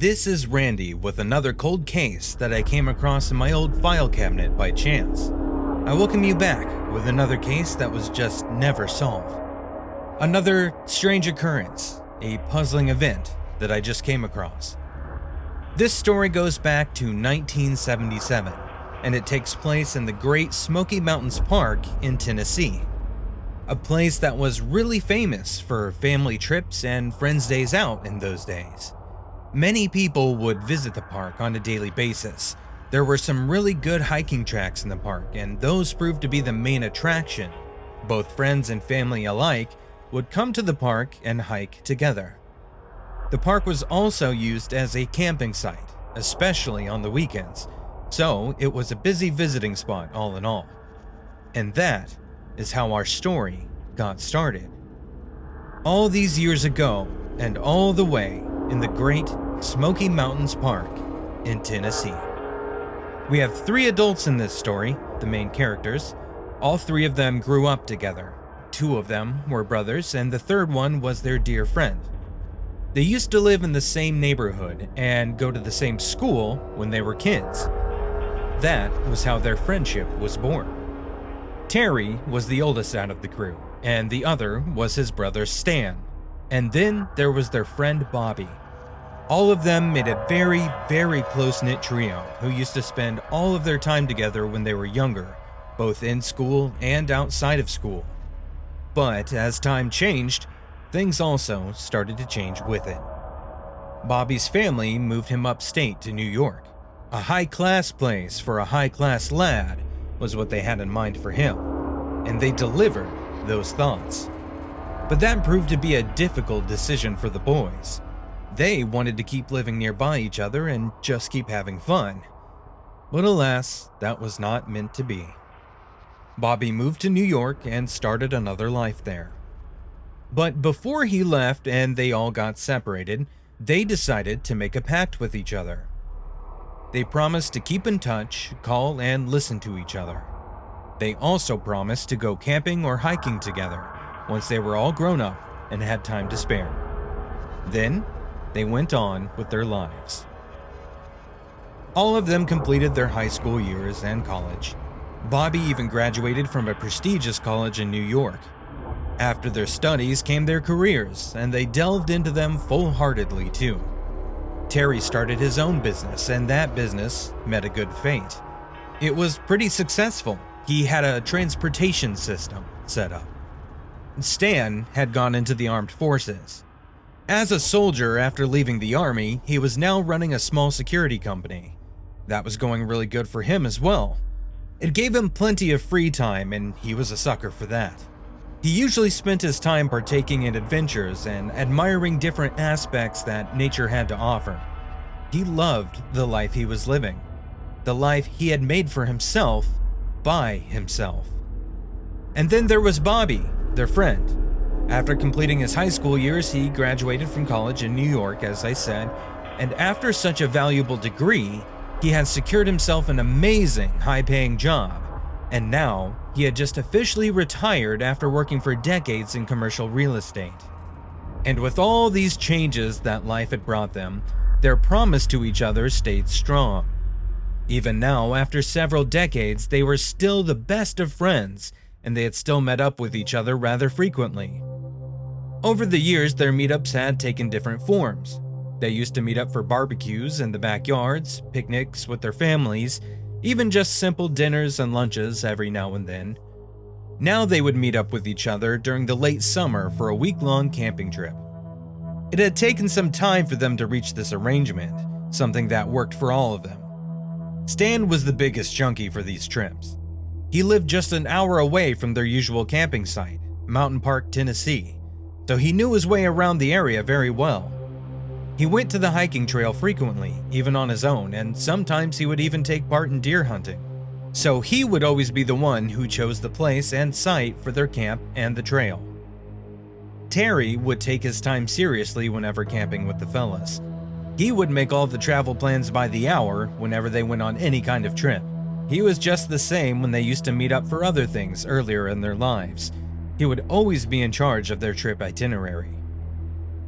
This is Randy with another cold case that I came across in my old file cabinet by chance. I welcome you back with another case that was just never solved. Another strange occurrence, a puzzling event that I just came across. This story goes back to 1977, and it takes place in the Great Smoky Mountains Park in Tennessee. A place that was really famous for family trips and friends' days out in those days. Many people would visit the park on a daily basis. There were some really good hiking tracks in the park, and those proved to be the main attraction. Both friends and family alike would come to the park and hike together. The park was also used as a camping site, especially on the weekends, so it was a busy visiting spot all in all. And that is how our story got started. All these years ago, and all the way in the Great Smoky Mountains Park in Tennessee. We have 3 adults in this story, the main characters. All 3 of them grew up together. 2 of them were brothers, and the third one was their dear friend. They used to live in the same neighborhood and go to the same school when they were kids. That was how their friendship was born. Terry was the oldest out of the crew, and the other was his brother Stan. And then there was their friend Bobby. All of them made a very, very close-knit trio who used to spend all of their time together when they were younger, both in school and outside of school. But as time changed, things also started to change with it. Bobby's family moved him upstate to New York. A high-class place for a high-class lad was what they had in mind for him, and they delivered those thoughts. But that proved to be a difficult decision for the boys. They wanted to keep living nearby each other and just keep having fun. But alas, that was not meant to be. Bobby moved to New York and started another life there. But before he left and they all got separated, they decided to make a pact with each other. They promised to keep in touch, call, and listen to each other. They also promised to go camping or hiking together once they were all grown up and had time to spare. Then, they went on with their lives. All of them completed their high school years and college. Bobby even graduated from a prestigious college in New York. After their studies came their careers, and they delved into them full-heartedly too. Terry started his own business, and that business met a good fate. It was pretty successful. He had a transportation system set up. Stan had gone into the armed forces. As a soldier after leaving the army, he was now running a small security company. That was going really good for him as well. It gave him plenty of free time, and he was a sucker for that. He usually spent his time partaking in adventures and admiring different aspects that nature had to offer. He loved the life he was living, the life he had made for himself by himself. And then there was Bobby, their friend. After completing his high school years, he graduated from college in New York, as I said, and after such a valuable degree, he had secured himself an amazing high-paying job, and now he had just officially retired after working for decades in commercial real estate. And with all these changes that life had brought them, their promise to each other stayed strong. Even now, after several decades, they were still the best of friends, and they had still met up with each other rather frequently. Over the years, their meetups had taken different forms. They used to meet up for barbecues in the backyards, picnics with their families, even just simple dinners and lunches every now and then. Now they would meet up with each other during the late summer for a week-long camping trip. It had taken some time for them to reach this arrangement, something that worked for all of them. Stan was the biggest junkie for these trips. He lived just an hour away from their usual camping site, Mountain Park, Tennessee, so he knew his way around the area very well. He went to the hiking trail frequently, even on his own, and sometimes he would even take part in deer hunting. So he would always be the one who chose the place and site for their camp and the trail. Terry would take his time seriously whenever camping with the fellas. He would make all the travel plans by the hour whenever they went on any kind of trip. He was just the same when they used to meet up for other things earlier in their lives. He would always be in charge of their trip itinerary.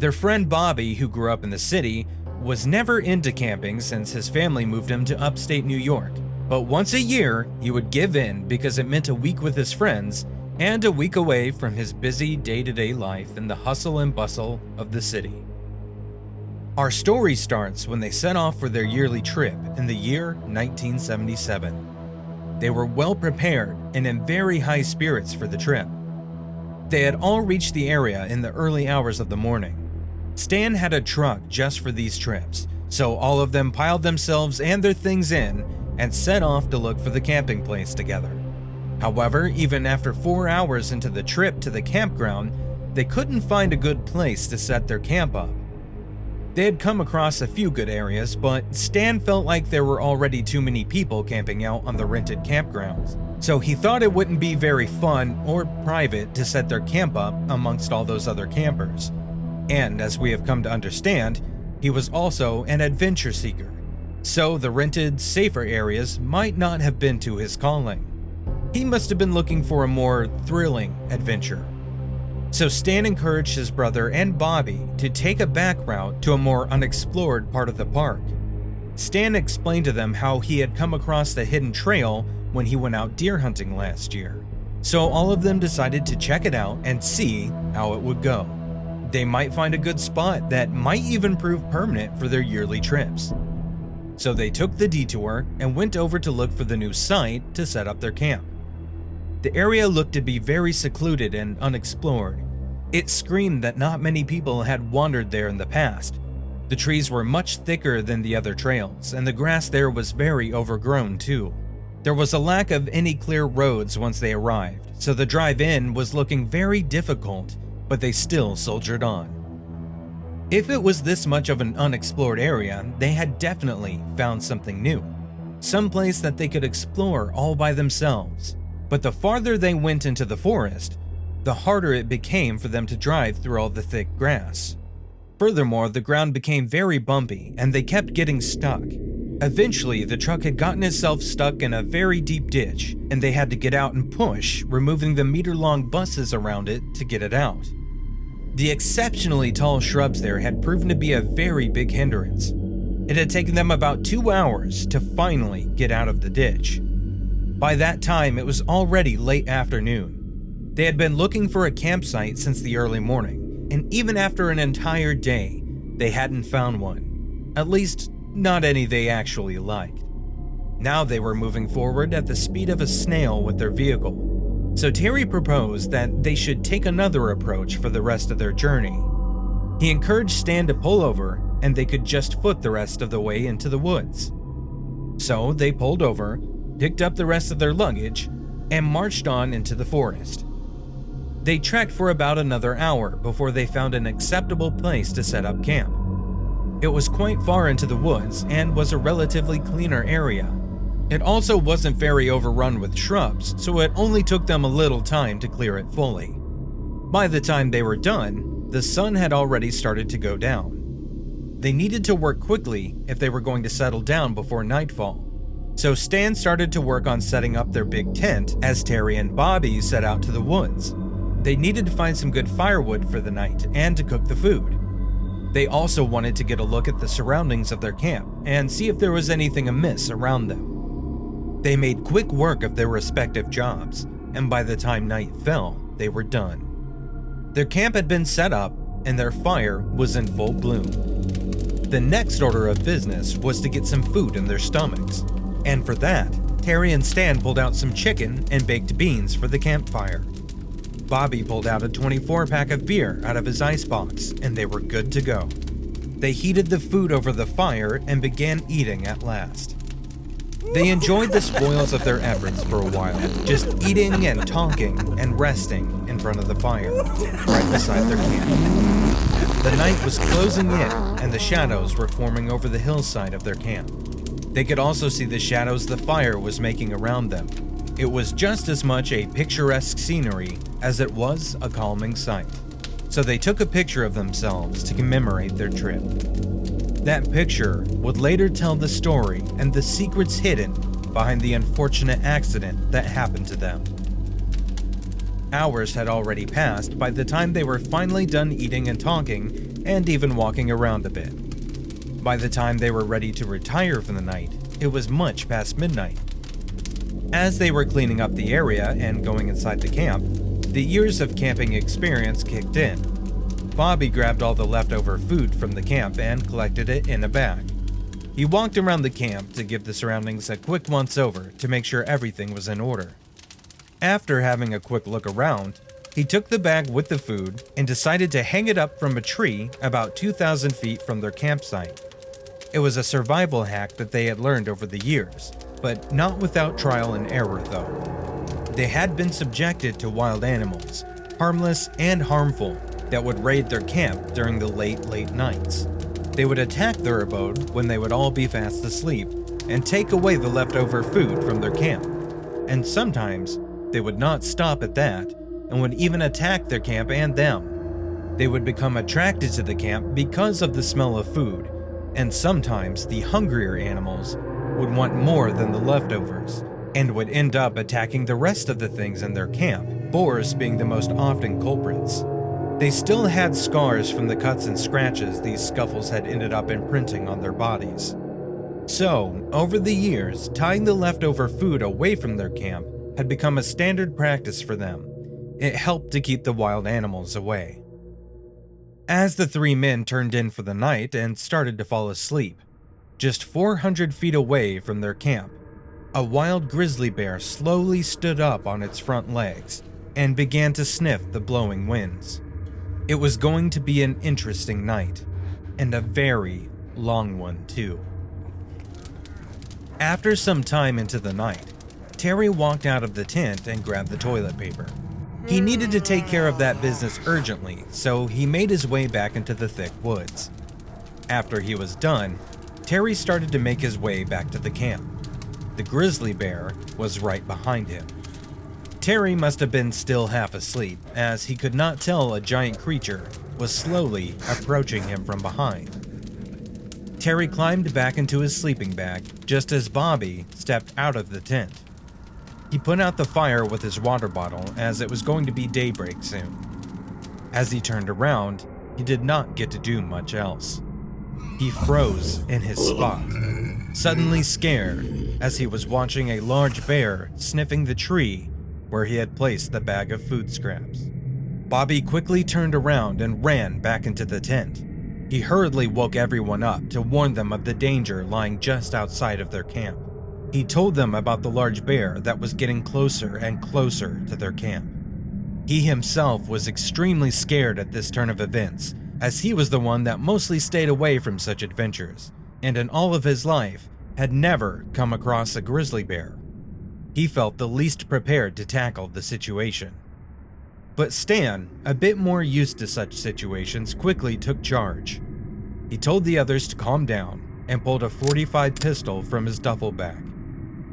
Their friend Bobby, who grew up in the city, was never into camping since his family moved him to upstate New York, but once a year he would give in because it meant a week with his friends and a week away from his busy day-to-day life in the hustle and bustle of the city. Our story starts when they set off for their yearly trip in the year 1977. They were well prepared and in very high spirits for the trip. They had all reached the area in the early hours of the morning. Stan had a truck just for these trips, so all of them piled themselves and their things in and set off to look for the camping place together. However, even after 4 hours into the trip to the campground, they couldn't find a good place to set their camp up. They had come across a few good areas, but Stan felt like there were already too many people camping out on the rented campgrounds, so he thought it wouldn't be very fun or private to set their camp up amongst all those other campers. And as we have come to understand, he was also an adventure seeker, so the rented, safer areas might not have been to his calling. He must have been looking for a more thrilling adventure. So Stan encouraged his brother and Bobby to take a back route to a more unexplored part of the park. Stan explained to them how he had come across the hidden trail when he went out deer hunting last year, so all of them decided to check it out and see how it would go. They might find a good spot that might even prove permanent for their yearly trips. So they took the detour and went over to look for the new site to set up their camp. The area looked to be very secluded and unexplored. It screamed that not many people had wandered there in the past. The trees were much thicker than the other trails, and the grass there was very overgrown too. There was a lack of any clear roads once they arrived, so the drive in was looking very difficult, but they still soldiered on. If it was this much of an unexplored area, they had definitely found something new, some place that they could explore all by themselves. But the farther they went into the forest, the harder it became for them to drive through all the thick grass. Furthermore, the ground became very bumpy and they kept getting stuck. Eventually, the truck had gotten itself stuck in a very deep ditch, and they had to get out and push, removing the meter-long buses around it to get it out. The exceptionally tall shrubs there had proven to be a very big hindrance. It had taken them about 2 hours to finally get out of the ditch. By that time, it was already late afternoon. They had been looking for a campsite since the early morning, and even after an entire day, they hadn't found one. At least, not any they actually liked. Now they were moving forward at the speed of a snail with their vehicle. So Terry proposed that they should take another approach for the rest of their journey. He encouraged Stan to pull over and they could just foot the rest of the way into the woods. So they pulled over, picked up the rest of their luggage, and marched on into the forest. They trekked for about another hour before they found an acceptable place to set up camp. It was quite far into the woods and was a relatively cleaner area. It also wasn't very overrun with shrubs, so it only took them a little time to clear it fully. By the time they were done, the sun had already started to go down. They needed to work quickly if they were going to settle down before nightfall, so Stan started to work on setting up their big tent as Terry and Bobby set out to the woods. They needed to find some good firewood for the night and to cook the food. They also wanted to get a look at the surroundings of their camp and see if there was anything amiss around them. They made quick work of their respective jobs, and by the time night fell, they were done. Their camp had been set up, and their fire was in full bloom. The next order of business was to get some food in their stomachs, and for that, Terry and Stan pulled out some chicken and baked beans for the campfire. Bobby pulled out a 24-pack of beer out of his icebox, and they were good to go. They heated the food over the fire and began eating at last. They enjoyed the spoils of their efforts for a while, just eating and talking and resting in front of the fire, right beside their camp. The night was closing in, and the shadows were forming over the hillside of their camp. They could also see the shadows the fire was making around them. It was just as much a picturesque scenery as it was a calming sight. So they took a picture of themselves to commemorate their trip. That picture would later tell the story and the secrets hidden behind the unfortunate accident that happened to them. Hours had already passed by the time they were finally done eating and talking and even walking around a bit. By the time they were ready to retire for the night, it was much past midnight. As they were cleaning up the area and going inside the camp, the years of camping experience kicked in. Bobby grabbed all the leftover food from the camp and collected it in a bag. He walked around the camp to give the surroundings a quick once-over to make sure everything was in order. After having a quick look around, he took the bag with the food and decided to hang it up from a tree about 2,000 feet from their campsite. It was a survival hack that they had learned over the years, but not without trial and error though. They had been subjected to wild animals, harmless and harmful, that would raid their camp during the late nights. They would attack their abode when they would all be fast asleep and take away the leftover food from their camp. And sometimes they would not stop at that and would even attack their camp and them. They would become attracted to the camp because of the smell of food, and sometimes the hungrier animals would want more than the leftovers and would end up attacking the rest of the things in their camp, boars being the most often culprits. They still had scars from the cuts and scratches these scuffles had ended up imprinting on their bodies. So, over the years, tying the leftover food away from their camp had become a standard practice for them. It helped to keep the wild animals away. As the three men turned in for the night and started to fall asleep, just 400 feet away from their camp, a wild grizzly bear slowly stood up on its front legs and began to sniff the blowing winds. It was going to be an interesting night, and a very long one too. After some time into the night, Terry walked out of the tent and grabbed the toilet paper. He needed to take care of that business urgently, so he made his way back into the thick woods. After he was done, Terry started to make his way back to the camp. The grizzly bear was right behind him. Terry must have been still half asleep, as he could not tell a giant creature was slowly approaching him from behind. Terry climbed back into his sleeping bag just as Bobby stepped out of the tent. He put out the fire with his water bottle as it was going to be daybreak soon. As he turned around, he did not get to do much else. He froze in his spot, suddenly scared as he was watching a large bear sniffing the tree where he had placed the bag of food scraps. Bobby quickly turned around and ran back into the tent. He hurriedly woke everyone up to warn them of the danger lying just outside of their camp. He told them about the large bear that was getting closer and closer to their camp. He himself was extremely scared at this turn of events, as he was the one that mostly stayed away from such adventures, and in all of his life had never come across a grizzly bear. He felt the least prepared to tackle the situation. But Stan, a bit more used to such situations, quickly took charge. He told the others to calm down and pulled a .45 pistol from his duffel bag.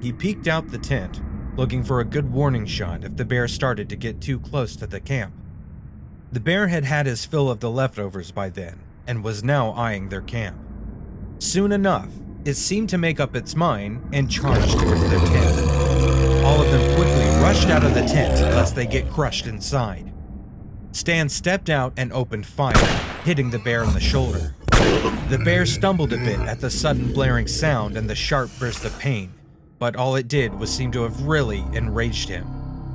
He peeked out the tent, looking for a good warning shot if the bear started to get too close to the camp. The bear had had his fill of the leftovers by then and was now eyeing their camp. Soon enough, it seemed to make up its mind and charged towards their tent. All of them quickly rushed out of the tent lest they get crushed inside. Stan stepped out and opened fire, hitting the bear in the shoulder. The bear stumbled a bit at the sudden blaring sound and the sharp burst of pain, but all it did was seem to have really enraged him.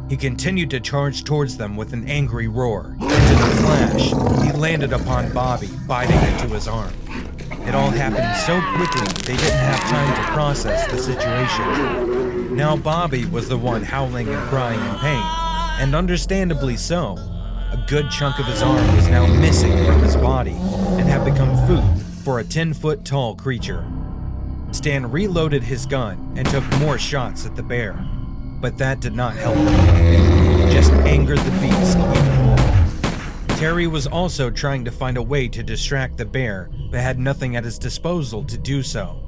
He continued to charge towards them with an angry roar, and in a flash, he landed upon Bobby, biting into his arm. It all happened so quickly they didn't have time to process the situation. Now Bobby was the one howling and crying in pain, and understandably so. A good chunk of his arm was now missing from his body and had become food for a 10-foot tall creature. Stan reloaded his gun and took more shots at the bear, but that did not help him. It just angered the beast even more. Terry was also trying to find a way to distract the bear, but had nothing at his disposal to do so.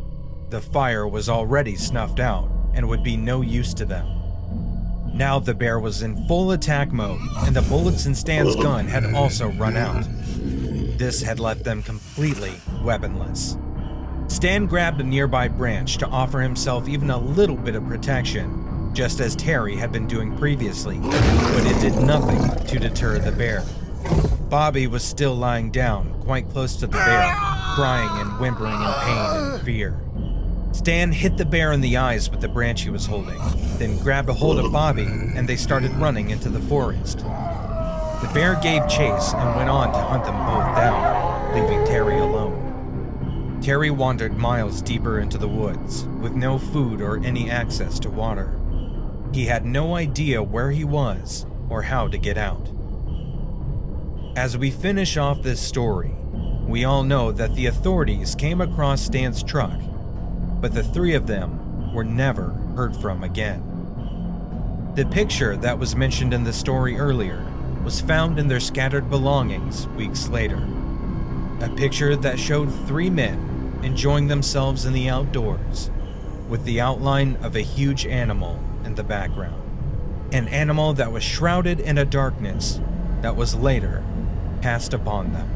The fire was already snuffed out and would be no use to them. Now the bear was in full attack mode, and the bullets in Stan's gun had also run out. This had left them completely weaponless. Stan grabbed a nearby branch to offer himself even a little bit of protection, just as Terry had been doing previously, but it did nothing to deter the bear. Bobby was still lying down, quite close to the bear, crying and whimpering in pain and fear. Stan hit the bear in the eyes with the branch he was holding, then grabbed a hold of Bobby and they started running into the forest. The bear gave chase and went on to hunt them both down, leaving Terry alone. Terry wandered miles deeper into the woods, with no food or any access to water. He had no idea where he was or how to get out. As we finish off this story, we all know that the authorities came across Stan's truck, but the three of them were never heard from again. The picture that was mentioned in the story earlier was found in their scattered belongings weeks later. A picture that showed three men enjoying themselves in the outdoors, with the outline of a huge animal in the background. An animal that was shrouded in a darkness that was later cast upon them.